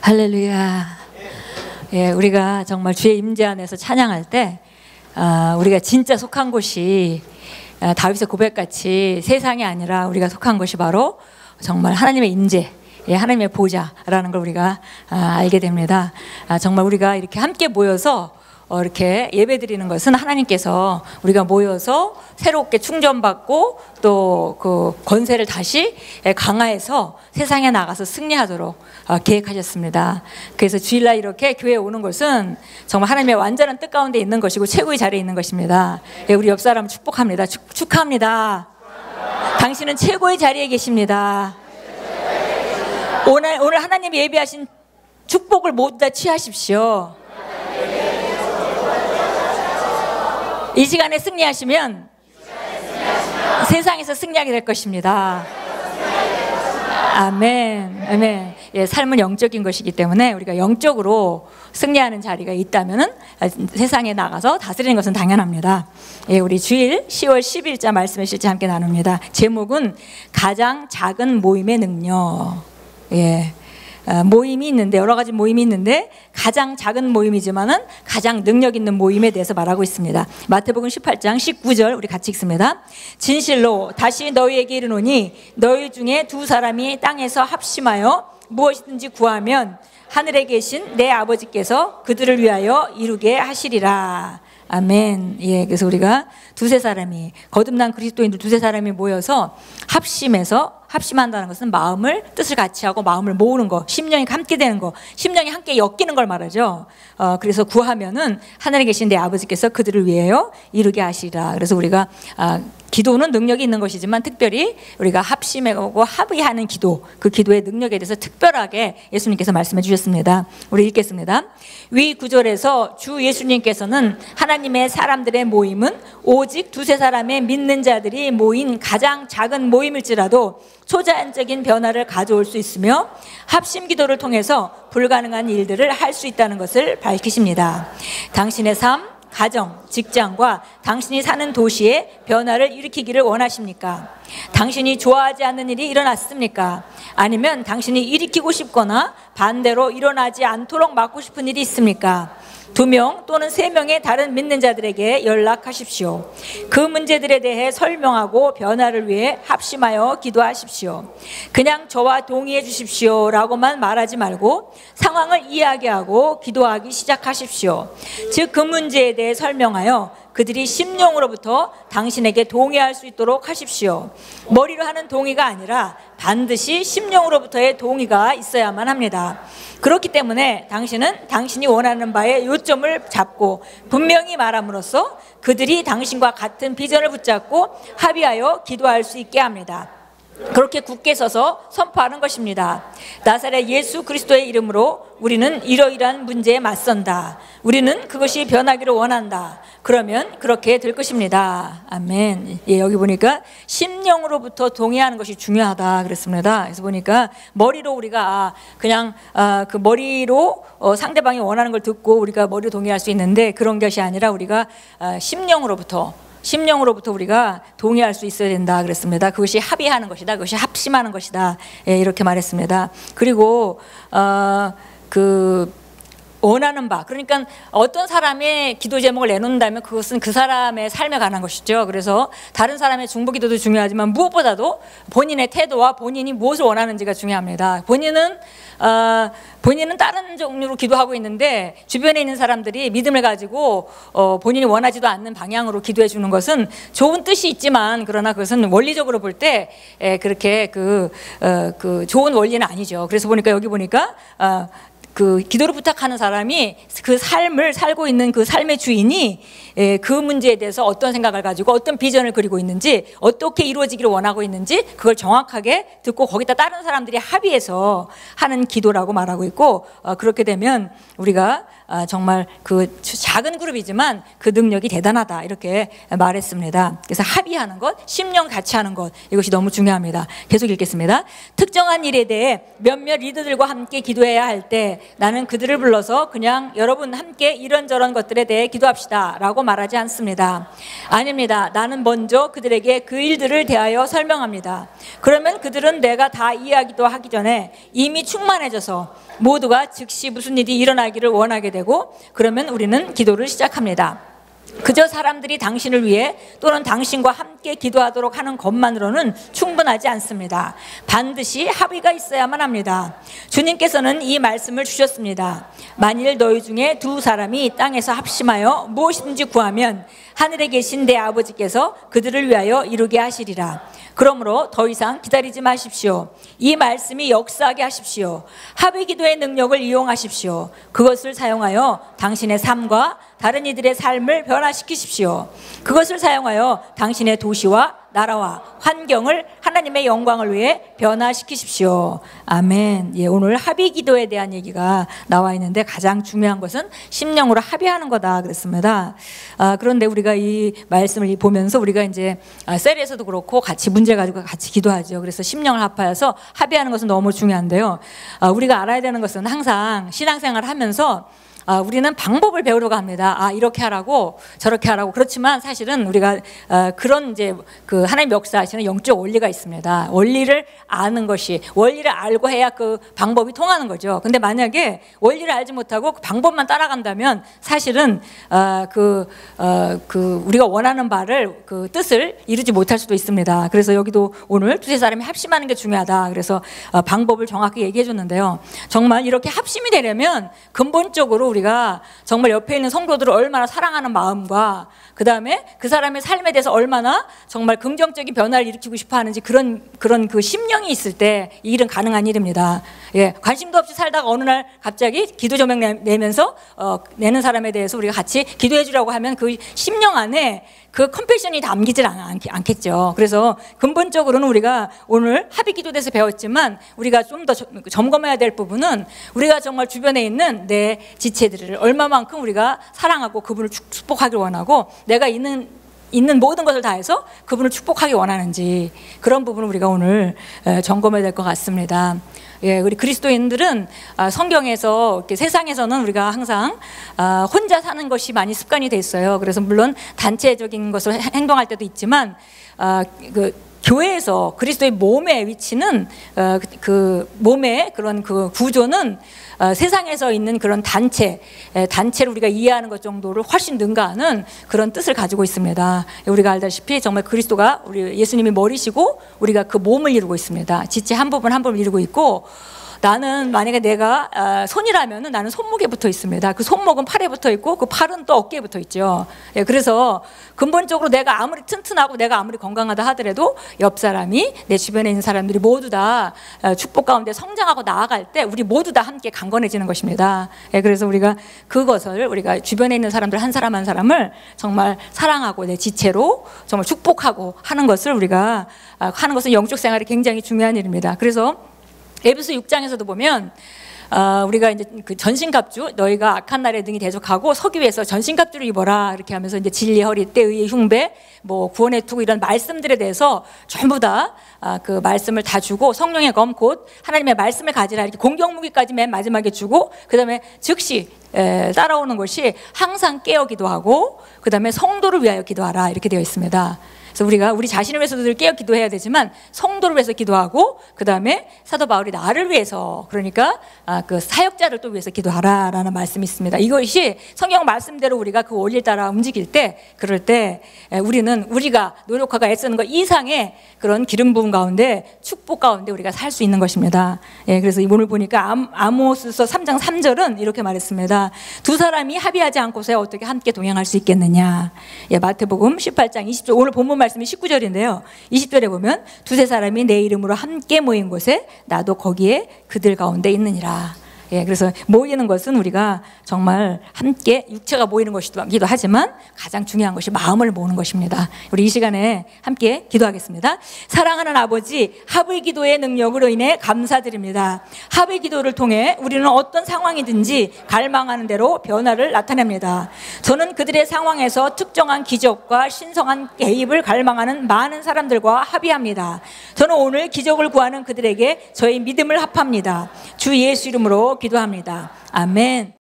할렐루야. 예, 우리가 정말 주의 임재 안에서 찬양할 때 우리가 진짜 속한 곳이 다윗의 고백같이 세상이 아니라 우리가 속한 곳이 바로 정말 하나님의 임재, 하나님의 보좌라는 걸 우리가 알게 됩니다. 정말 우리가 이렇게 함께 모여서 이렇게 예배드리는 것은 하나님께서 우리가 모여서 새롭게 충전받고 또 그 권세를 다시 강화해서 세상에 나가서 승리하도록 계획하셨습니다. 그래서 주일날 이렇게 교회에 오는 것은 정말 하나님의 완전한 뜻 가운데 있는 것이고 최고의 자리에 있는 것입니다. 우리 옆 사람 축복합니다. 축하합니다. 당신은 최고의 자리에 계십니다. 오늘 하나님이 예비하신 축복을 모두 다 취하십시오. 이 시간에 승리하시면 세상에서 승리하게 될 것입니다. 아멘. 아멘. 예, 삶은 영적인 것이기 때문에 우리가 영적으로 승리하는 자리가 있다면은 세상에 나가서 다스리는 것은 당연합니다. 예, 우리 주일 10월 10일자 말씀의 실제 함께 나눕니다. 제목은 가장 작은 모임의 능력. 예. 모임이 있는데, 여러 가지 모임이 있는데 가장 작은 모임이지만은 가장 능력 있는 모임에 대해서 말하고 있습니다. 마태복음 18장 19절 우리 같이 읽습니다. 진실로 다시 너희에게 이르노니 너희 중에 두 사람이 땅에서 합심하여 무엇이든지 구하면 하늘에 계신 내 아버지께서 그들을 위하여 이루게 하시리라. 아멘. 예, 그래서 우리가 두세 사람이, 거듭난 그리스도인들 두세 사람이 모여서 합심한다는 것은 마음을, 뜻을 같이 하고 마음을 모으는 거, 심령이 함께 되는 거, 심령이 함께 엮이는 걸 말하죠. 그래서 구하면은 하늘에 계신 내 아버지께서 그들을 위하여 이루게 하시리라. 그래서 우리가 기도는 능력이 있는 것이지만 특별히 우리가 합심하고 합의하는 기도, 그 기도의 능력에 대해서 특별하게 예수님께서 말씀해 주셨습니다. 우리 읽겠습니다. 위 구절에서 주 예수님께서는 하나님의 사람들의 모임은 오직 두세 사람의 믿는 자들이 모인 가장 작은 모임일지라도 초자연적인 변화를 가져올 수 있으며 합심 기도를 통해서 불가능한 일들을 할 수 있다는 것을 밝히십니다. 당신의 삶, 가정, 직장과 당신이 사는 도시에 변화를 일으키기를 원하십니까? 당신이 좋아하지 않는 일이 일어났습니까? 아니면 당신이 일으키고 싶거나 반대로 일어나지 않도록 막고 싶은 일이 있습니까? 2명 또는 3명의 다른 믿는 자들에게 연락하십시오. 그 문제들에 대해 설명하고 변화를 위해 합심하여 기도하십시오. 그냥 저와 동의해 주십시오 라고만 말하지 말고 상황을 이야기하고 기도하기 시작하십시오. 즉 그 문제에 대해 설명하여 그들이 심령으로부터 당신에게 동의할 수 있도록 하십시오. 머리로 하는 동의가 아니라 반드시 심령으로부터의 동의가 있어야만 합니다. 그렇기 때문에 당신은 당신이 원하는 바의 요점을 잡고 분명히 말함으로써 그들이 당신과 같은 비전을 붙잡고 합의하여 기도할 수 있게 합니다. 그렇게 굳게 서서 선포하는 것입니다. 나사렛 예수 그리스도의 이름으로 우리는 이러이러한 문제에 맞선다. 우리는 그것이 변하기를 원한다. 그러면 그렇게 될 것입니다. 아멘. 예, 여기 보니까 심령으로부터 동의하는 것이 중요하다 그랬습니다. 그래서 보니까 머리로 우리가 그냥 그 머리로 상대방이 원하는 걸 듣고 우리가 머리로 동의할 수 있는데 그런 것이 아니라 우리가 심령으로부터 우리가 동의할 수 있어야 된다 그랬습니다. 그것이 합의하는 것이다. 그것이 합심하는 것이다. 예, 이렇게 말했습니다. 그리고 원하는 바, 그러니까 어떤 사람의 기도 제목을 내놓는다면 그것은 그 사람의 삶에 관한 것이죠. 그래서 다른 사람의 중보 기도도 중요하지만 무엇보다도 본인의 태도와 본인이 무엇을 원하는지가 중요합니다. 본인은 다른 종류로 기도하고 있는데 주변에 있는 사람들이 믿음을 가지고 본인이 원하지도 않는 방향으로 기도해 주는 것은 좋은 뜻이 있지만 그러나 그것은 원리적으로 볼 때 그렇게 좋은 원리는 아니죠. 그래서 보니까 여기 보니까 그 기도를 부탁하는 사람이 그 삶을 살고 있는 그 삶의 주인이 그 문제에 대해서 어떤 생각을 가지고 어떤 비전을 그리고 있는지 어떻게 이루어지기를 원하고 있는지 그걸 정확하게 듣고 거기다 다른 사람들이 합의해서 하는 기도라고 말하고 있고 그렇게 되면 우리가 정말 그 작은 그룹이지만 그 능력이 대단하다 이렇게 말했습니다. 그래서 합의하는 것, 심령 같이 하는 것 이것이 너무 중요합니다. 계속 읽겠습니다. 특정한 일에 대해 몇몇 리더들과 함께 기도해야 할 때 나는 그들을 불러서 그냥 여러분 함께 이런저런 것들에 대해 기도합시다 라고 말하지 않습니다. 아닙니다. 나는 먼저 그들에게 그 일들을 대하여 설명합니다. 그러면 그들은 내가 다 이해하기도 하기 전에 이미 충만해져서 모두가 즉시 무슨 일이 일어나기를 원하게 되고, 그러면 우리는 기도를 시작합니다. 그저 사람들이 당신을 위해 또는 당신과 함께 기도하도록 하는 것만으로는 충분하지 않습니다. 반드시 합의가 있어야만 합니다. 주님께서는 이 말씀을 주셨습니다. 만일 너희 중에 두 사람이 땅에서 합심하여 무엇이든지 구하면 하늘에 계신 내 아버지께서 그들을 위하여 이루게 하시리라. 그러므로 더 이상 기다리지 마십시오. 이 말씀이 역사하게 하십시오. 합의 기도의 능력을 이용하십시오. 그것을 사용하여 당신의 삶과 다른 이들의 삶을 변화시키십시오. 그것을 사용하여 당신의 도시와 나라와 환경을 하나님의 영광을 위해 변화시키십시오. 아멘. 예, 오늘 합의 기도에 대한 얘기가 나와 있는데 가장 중요한 것은 심령으로 합의하는 거다 그랬습니다. 그런데 우리가 이 말씀을 보면서 우리가 이제 셀에서도 그렇고 같이 문제 가지고 같이 기도하죠. 그래서 심령을 합하여서 합의하는 것은 너무 중요한데요. 우리가 알아야 되는 것은 항상 신앙생활을 하면서 우리는 방법을 배우려고 합니다. 이렇게 하라고 저렇게 하라고. 그렇지만 사실은 우리가 그런 이제 그 하나님 역사하시는 영적 원리가 있습니다. 원리를 아는 것이, 원리를 알고 해야 그 방법이 통하는 거죠. 근데 만약에 원리를 알지 못하고 그 방법만 따라간다면 사실은 우리가 원하는 바를 그 뜻을 이루지 못할 수도 있습니다. 그래서 여기도 오늘 두세 사람이 합심하는 게 중요하다. 그래서 방법을 정확히 얘기해 줬는데요. 정말 이렇게 합심이 되려면 근본적으로 우리가 정말 옆에 있는 성도들을 얼마나 사랑하는 마음과 그 다음에 그 사람의 삶에 대해서 얼마나 정말 긍정적인 변화를 일으키고 싶어 하는지 그런 그 심령이 있을 때 이 일은 가능한 일입니다. 예, 관심도 없이 살다가 어느 날 갑자기 기도 조명 내면서 내는 사람에 대해서 우리가 같이 기도해 주라고 하면 그 심령 안에 그 컴패션이 담기질 않겠죠. 그래서 근본적으로는 우리가 오늘 합의 기도에서 배웠지만 우리가 좀 더 점검해야 될 부분은 우리가 정말 주변에 있는 내 지체들을 얼마만큼 우리가 사랑하고 그분을 축복하길 원하고 내가 있는 모든 것을 다해서 그분을 축복하기 원하는지 그런 부분을 우리가 오늘 점검해야 될 것 같습니다. 예, 우리 그리스도인들은 성경에서 이렇게 세상에서는 우리가 항상 혼자 사는 것이 많이 습관이 돼 있어요. 그래서 물론 단체적인 것을 행동할 때도 있지만 교회에서 그리스도의 몸의 위치는 그 몸의 그런 그 구조는 세상에서 있는 그런 단체를 우리가 이해하는 것 정도를 훨씬 능가하는 그런 뜻을 가지고 있습니다. 우리가 알다시피 정말 그리스도가 우리 예수님이 머리시고 우리가 그 몸을 이루고 있습니다. 지체 한 부분 한 부분 이루고 있고 나는 만약에 내가 손이라면은 나는 손목에 붙어 있습니다. 그 손목은 팔에 붙어 있고 그 팔은 또 어깨에 붙어 있죠. 예, 그래서 근본적으로 내가 아무리 튼튼하고 내가 아무리 건강하다 하더라도 옆 사람이 내 주변에 있는 사람들이 모두 다 축복 가운데 성장하고 나아갈 때 우리 모두 다 함께 강건해지는 것입니다. 예, 그래서 우리가 그것을 우리가 주변에 있는 사람들 한 사람 한 사람을 정말 사랑하고 내 지체로 정말 축복하고 하는 것을 우리가 하는 것은 영적 생활이 굉장히 중요한 일입니다. 그래서 에베소 6장에서도 보면 우리가 이제 그 전신갑주 너희가 악한 날에 등이 대적하고 서기 위해서 전신갑주를 입어라 이렇게 하면서 이제 진리 허리띠 의의 흉배 뭐 구원의 투구 이런 말씀들에 대해서 전부 다 그 말씀을 다 주고 성령의 검 곧 하나님의 말씀을 가지라 이렇게 공격 무기까지 맨 마지막에 주고 그다음에 즉시 따라오는 것이 항상 깨어 기도하고 그다음에 성도를 위하여 기도하라 이렇게 되어 있습니다. 그래서 우리가 우리 자신을 위해서도 늘 깨어 기도해야 되지만 성도를 위해서 기도하고 그 다음에 사도 바울이 나를 위해서 그러니까 그 사역자를 또 위해서 기도하라라는 말씀이 있습니다. 이것이 성경 말씀대로 우리가 그 원리를 따라 움직일 때 그럴 때 우리는 우리가 노력하고 애쓰는 것 이상의 그런 기름 부음 가운데 축복 가운데 우리가 살 수 있는 것입니다. 예, 그래서 오늘 보니까 아모스서 3장 3절은 이렇게 말했습니다. 두 사람이 합의하지 않고서 어떻게 함께 동행할 수 있겠느냐. 예, 마태복음 18장 20절 오늘 본문 말씀이 19절인데요. 20절에 보면 두세 사람이 내 이름으로 함께 모인 곳에 나도 거기에 그들 가운데 있느니라. 예, 그래서 모이는 것은 우리가 정말 함께 육체가 모이는 것이기도 하지만 가장 중요한 것이 마음을 모으는 것입니다. 우리 이 시간에 함께 기도하겠습니다. 사랑하는 아버지, 합의 기도의 능력으로 인해 감사드립니다. 합의 기도를 통해 우리는 어떤 상황이든지 갈망하는 대로 변화를 나타냅니다. 저는 그들의 상황에서 특정한 기적과 신성한 개입을 갈망하는 많은 사람들과 합의합니다. 저는 오늘 기적을 구하는 그들에게 저희 믿음을 합합니다. 주 예수 이름으로 기도합니다. 아멘.